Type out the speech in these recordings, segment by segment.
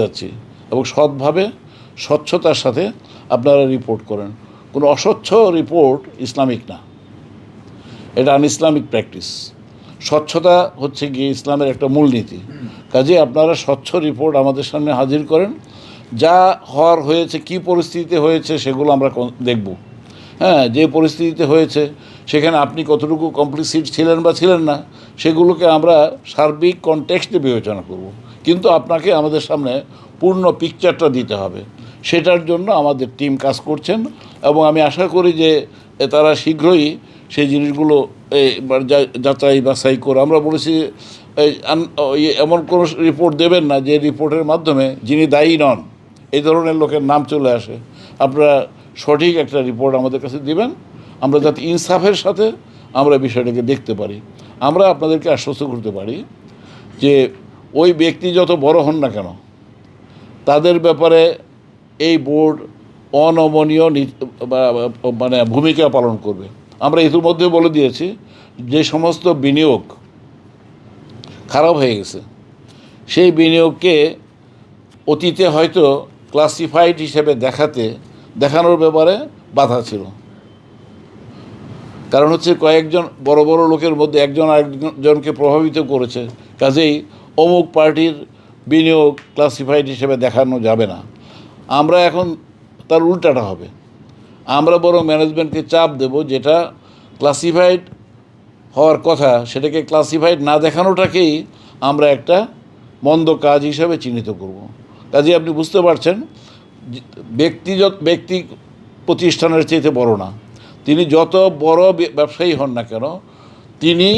যাচ্ছি এবং সৎভাবে স্বচ্ছতার সাথে আপনারা রিপোর্ট করেন। কোনো অস্বচ্ছ রিপোর্ট ইসলামিক না, এটা আনইসলামিক প্র্যাকটিস। স্বচ্ছতা হচ্ছে গিয়ে ইসলামের একটা মূলনীতি। কাজে আপনারা স্বচ্ছ রিপোর্ট আমাদের সামনে হাজির করেন। যা হওয়ার হয়েছে, কি পরিস্থিতিতে হয়েছে সেগুলো আমরা দেখব। হ্যাঁ, যে পরিস্থিতিতে হয়েছে সেখানে আপনি কতটুকু কমপ্লিসিট ছিলেন বা ছিলেন না সেগুলোকে আমরা সার্বিক কনটেক্সটে বিবেচনা করব। কিন্তু আপনাকে আমাদের সামনে পূর্ণ পিকচারটা দিতে হবে। সেটার জন্য আমাদের টিম কাজ করছেন এবং আমি আশা করি যে তারা শীঘ্রই সেই জিনিসগুলো যাচাই বাছাই করে, আমরা বলেছি এমন কোনো রিপোর্ট দেবেন না যে রিপোর্টের মাধ্যমে যিনি দায়ী নন এই ধরনের লোকের নাম চলে আসে। আপনারা সঠিক একটা রিপোর্ট আমাদের কাছে দিবেন, আমরা যাতে ইনসাফের সাথে আমরা বিষয়টাকে দেখতে পারি। আমরা আপনাদেরকে আশ্বস্ত করতে পারি যে ওই ব্যক্তি যত বড় হন না কেন তাদের ব্যাপারে এই বোর্ড অনমনীয় মানে ভূমিকা পালন করবে। আমরা ইতিমধ্যে বলে দিয়েছি যে সমস্ত বিনিয়োগ খারাপ হয়ে গেছে সেই বিনিয়োগকে অতীতে হয়তো ক্লাসিফাইড হিসেবে দেখানোর ব্যাপারে বাধা ছিল। কারণ হচ্ছে কয়েকজন বড় বড় লোকের মধ্যে একজন আরেকজনকে প্রভাবিত করেছে, কাজেই অমুক পার্টির বিনিয়োগ ক্লাসিফাইড হিসেবে দেখানো যাবে না। আমরা এখন তার উল্টাটা হবে, আমরা বরং ম্যানেজমেন্টকে চাপ দেব যেটা ক্লাসিফাইড হওয়ার কথা সেটাকে ক্লাসিফাইড না দেখানোটাকেই আমরা একটা মন্দ কাজ হিসাবে চিহ্নিত করব। কাজে আপনি বুঝতে পারছেন ব্যক্তি প্রতিষ্ঠানের চাইতে বড় না। তিনি যত বড় ব্যবসায়ী হন না কেন তিনি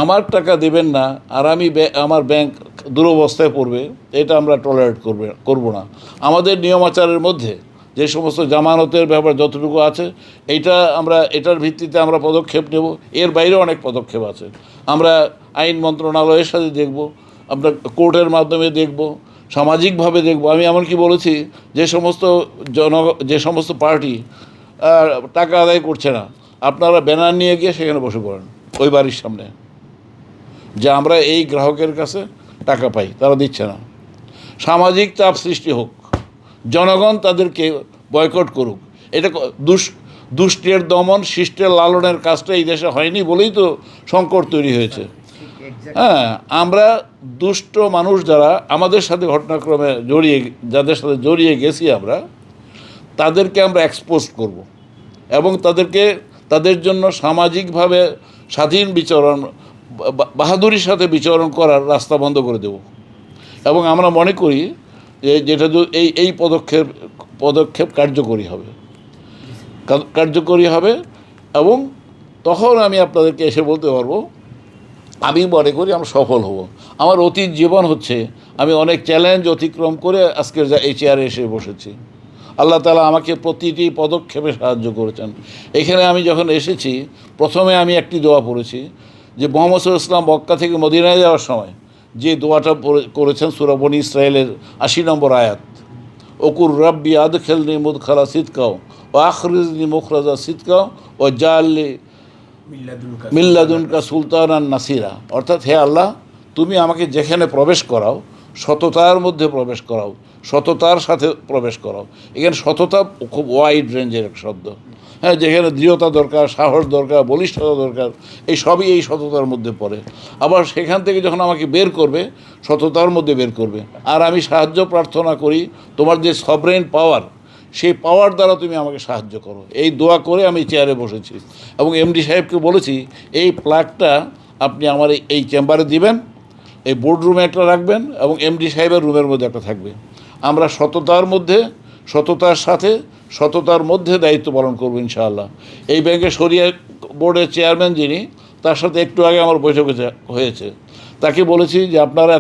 আমার টাকা দেবেন না আর আমি আমার ব্যাংক দুরবস্থায় পড়বে, এটা আমরা টলারেট করব না। আমাদের নিয়মাচারের মধ্যে যে সমস্ত জামানতের ব্যাপার যতটুকু আছে এটার ভিত্তিতে আমরা পদক্ষেপ নেব। এর বাইরে অনেক পদক্ষেপ আছে, আমরা আইন মন্ত্রণালয়ের সাথে দেখব, আমরা কোর্টের মাধ্যমে দেখব, সামাজিকভাবে দেখব। আমি এমনকি বলেছি যে সমস্ত পার্টি টাকা আদায় করছে না আপনারা ব্যানার নিয়ে গিয়ে সেখানে বসে পড়েন ওই বাড়ির সামনে, যে আমরা এই গ্রাহকের কাছে টাকা পাই, তারা দিচ্ছে না। সামাজিক চাপ সৃষ্টি হোক, জনগণ তাদেরকে বয়কট করুক। এটা দুষ্টের দমন শিষ্টের লালনের কাজটা এই দেশে হয়নি বলেই তো সংকট তৈরি হয়েছে। হ্যাঁ, আমরা দুষ্ট মানুষ যারা আমাদের সাথে ঘটনাক্রমে যাদের সাথে জড়িয়ে গেছি তাদেরকে আমরা এক্সপোজ করব এবং তাদের জন্য সামাজিকভাবে স্বাধীন বিচরণ, বাহাদুরির সাথে বিচরণ করার রাস্তা বন্ধ করে দেব। এবং আমরা মনে করি যে যেটা এই পদক্ষেপ কার্যকরী হবে এবং তখন আমি আপনাদেরকে এসে বলতে পারবো আমি মনে করি আমরা সফল হব। আমার অতীত জীবন হচ্ছে আমি অনেক চ্যালেঞ্জ অতিক্রম করে আজকের এই চেয়ারে এসে বসেছি। আল্লাহ তাআলা আমাকে প্রতিটি পদক্ষেপে সাহায্য করেছেন। এখানে আমি যখন এসেছি প্রথমে আমি একটি দোয়া পড়েছি যে মুহাম্মদ সাল্লাল্লাহু আলাইহি ওয়াসাল্লাম মক্কা থেকে মদিনায় যাওয়ার সময় যে দোয়াটা করেছেন সূরা বনী ইসরাঈলের ৮০ নম্বর আয়াত, ওকুর রাব্বি আদখিলনি মুদখালা সিদকাও ওয়া আখরিজনি মুখরাজা সিদকাও ওয়া জাআলনি মিল্লাদুনকা সুলতানান নাসিরা। অর্থাৎ হে আল্লাহ, তুমি আমাকে যেখানে প্রবেশ করাও সততার মধ্যে প্রবেশ করাও, সততার সাথে প্রবেশ করাও। এখানে সততা খুব ওয়াইড রেঞ্জের এক শব্দ। হ্যাঁ, যেখানে দৃঢ়তা দরকার, সাহস দরকার, বলিষ্ঠতা দরকার, এই সবই এই সততার মধ্যে পড়ে। আবার সেখান থেকে যখন আমাকে বের করবে সততার মধ্যে বের করবে। আর আমি সাহায্য প্রার্থনা করি তোমার যে সভরেন পাওয়ার, সেই পাওয়ার দ্বারা তুমি আমাকে সাহায্য করো। এই দোয়া করে আমি চেয়ারে বসেছি এবং এমডি সাহেবকে বলেছি এই প্লাগটা আপনি আমার এই চেম্বারে দিবেন, এই বোর্ড রুমে একটা রাখবেন এবং এমডি সাহেবের রুমের মধ্যে একটা থাকবে। আমরা সততার মধ্যে দায়িত্ব পালন করবো ইনশাআল্লাহ। এই ব্যাংকের শরিয়া বোর্ডের চেয়ারম্যান যিনি, তার সাথে একটু আগে আমার বৈঠক হয়েছে, তাকে বলেছি যে আপনারা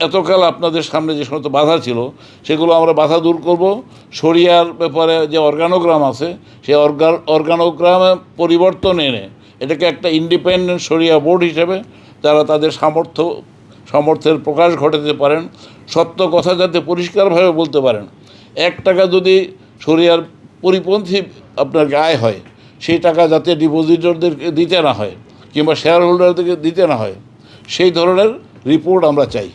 এতকাল আপনাদের সামনে যে সমস্ত বাধা ছিল সেগুলো আমরা বাধা দূর করব। শরিয়ার ব্যাপারে যে অর্গানোগ্রাম আছে সেই অর্গানোগ্রামে পরিবর্তন এনে এটাকে একটা ইন্ডিপেন্ডেন্ট শরিয়া বোর্ড হিসেবে যারা তাদের সামর্থ্যের প্রকাশ ঘটাতে পারেন, সত্য কথা যাতে পরিষ্কারভাবে বলতে পারেন। 1 টাকা যদি শরিয়ার পরিপন্থী আপনার আয় হয় সেই টাকা যাতে ডিপোজিটরদেরকে দিতে না হয় কিংবা শেয়ার হোল্ডারদেরকে দিতে না হয়, সেই ধরনের রিপোর্ট আমরা চাই।